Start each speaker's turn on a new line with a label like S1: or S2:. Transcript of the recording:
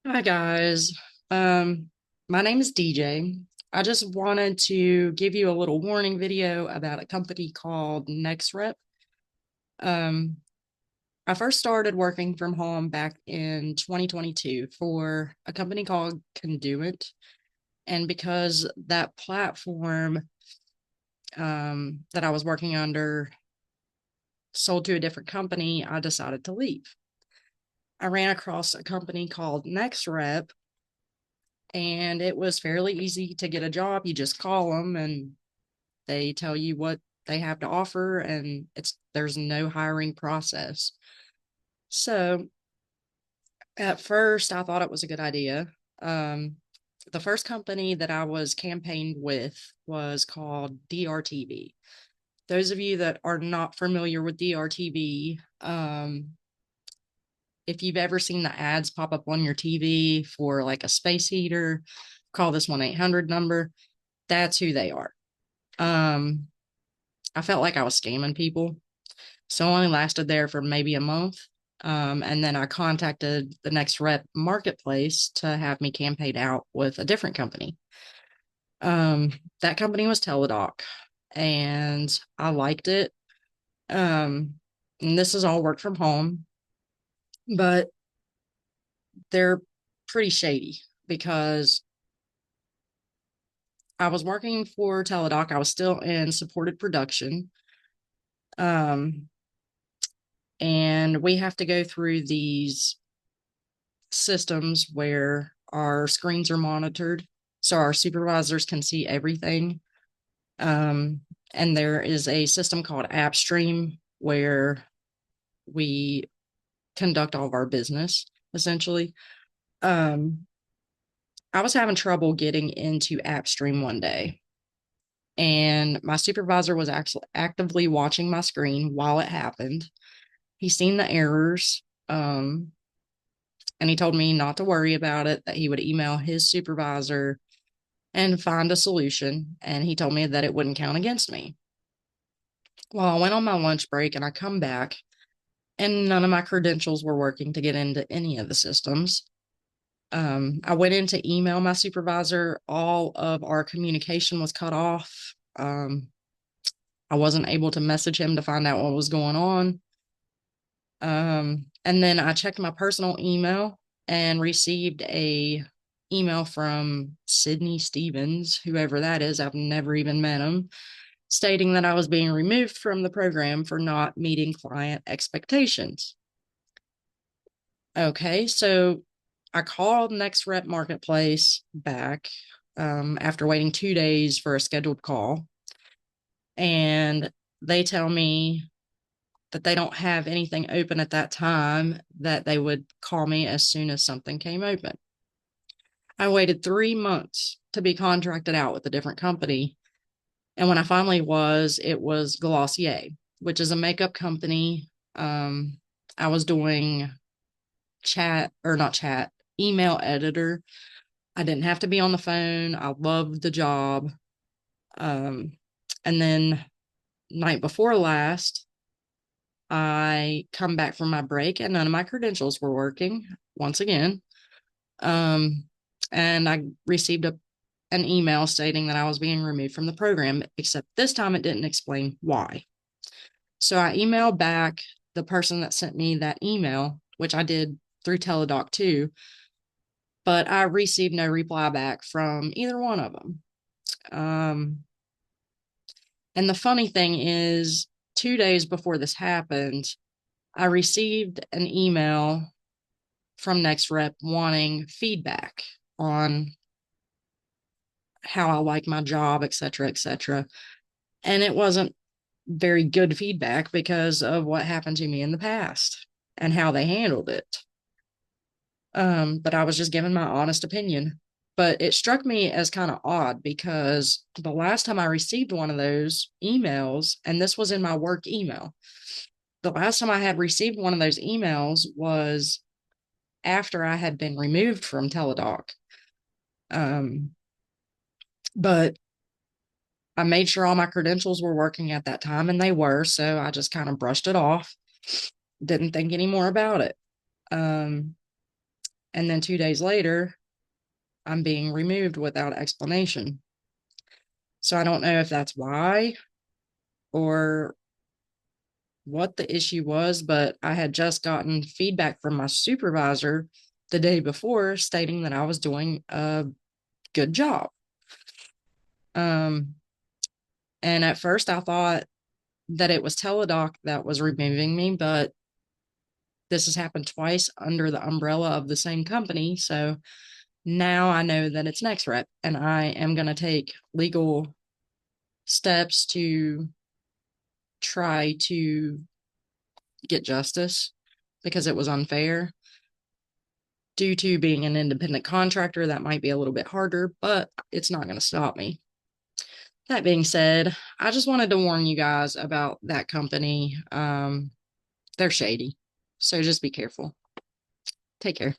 S1: Hi guys. Um, my name is DJ. I just wanted to give you a little warning video about a company called Nexrep. Um, I first started working from home back in 2022 for a company called Conduit, and because that platform that I was working under sold to a different company, I decided to leave. I ran across a company called Nexrep, and it was fairly easy to get a job. You just call them and they tell you what they have to offer, and there's no hiring process. So at first I thought it was a good idea. Um, the first company that I was campaigned with was called DRTV. Those of you that are not familiar with DRTV, if you've ever seen the ads pop up on your TV for like a space heater, call this 1-800 number. That's who they are. Um, I felt like I was scamming people. So I only lasted there for maybe a month. And then I contacted the Nexrep marketplace to have me campaigned out with a different company. That company was Teledoc, and I liked it. Um, and this is all work from home, but they're pretty shady because I was working for Teledoc. I was still in supported production. Um, and we have to go through these systems where our screens are monitored so our supervisors can see everything. Um, and there is a system called AppStream where we conduct all of our business essentially. Um, I was having trouble getting into AppStream one day, and my supervisor was actually actively watching my screen while it happened. He seen the errors. And he told me not to worry about it, that he would email his supervisor and find a solution. And he told me that it wouldn't count against me. Well, I went on my lunch break and I come back, and none of my credentials were working to get into any of the systems. I went in to email my supervisor. All of our communication was cut off. I wasn't able to message him to find out what was going on. And then I checked my personal email and received a email from Sydney Stevens, whoever that is. I've never even met him, stating that I was being removed from the program for not meeting client expectations. Okay, so I called Nexrep Marketplace back after waiting 2 days for a scheduled call, and they tell me that they don't have anything open at that time, that they would call me as soon as something came open. I waited 3 months to be contracted out with a different company. And when I finally was, it was Glossier, which is a makeup company. I was doing chat or not chat, email editor. I didn't have to be on the phone. I loved the job. Um, and then night before last, I come back from my break and none of my credentials were working once again. Um, and I received an email stating that I was being removed from the program, except this time it didn't explain why. So I emailed back the person that sent me that email, which I did through Teledoc too, but I received no reply back from either one of them. Um, and the funny thing is, 2 days before this happened, I received an email from Nexrep wanting feedback on how I like my job, et cetera, et cetera. And it wasn't very good feedback because of what happened to me in the past and how they handled it. But I was just giving my honest opinion. But it struck me as kind of odd because the last time I received one of those emails, and this was in my work email, the last time I had received one of those emails was after I had been removed from Teledoc. Um, but I made sure all my credentials were working at that time, and they were. So I just kind of brushed it off, didn't think any more about it. Um, And then 2 days later, I'm being removed without explanation. So I don't know if that's why or what the issue was, but I had just gotten feedback from my supervisor the day before stating that I was doing a good job. Um, and at first I thought that it was Teledoc that was removing me, but this has happened twice under the umbrella of the same company. So now I know that it's Nexrep, and I am going to take legal steps to try to get justice because it was unfair. Due to being an independent contractor, that might be a little bit harder, but it's not going to stop me. That being said, I just wanted to warn you guys about that company. They're shady. So just be careful. Take care.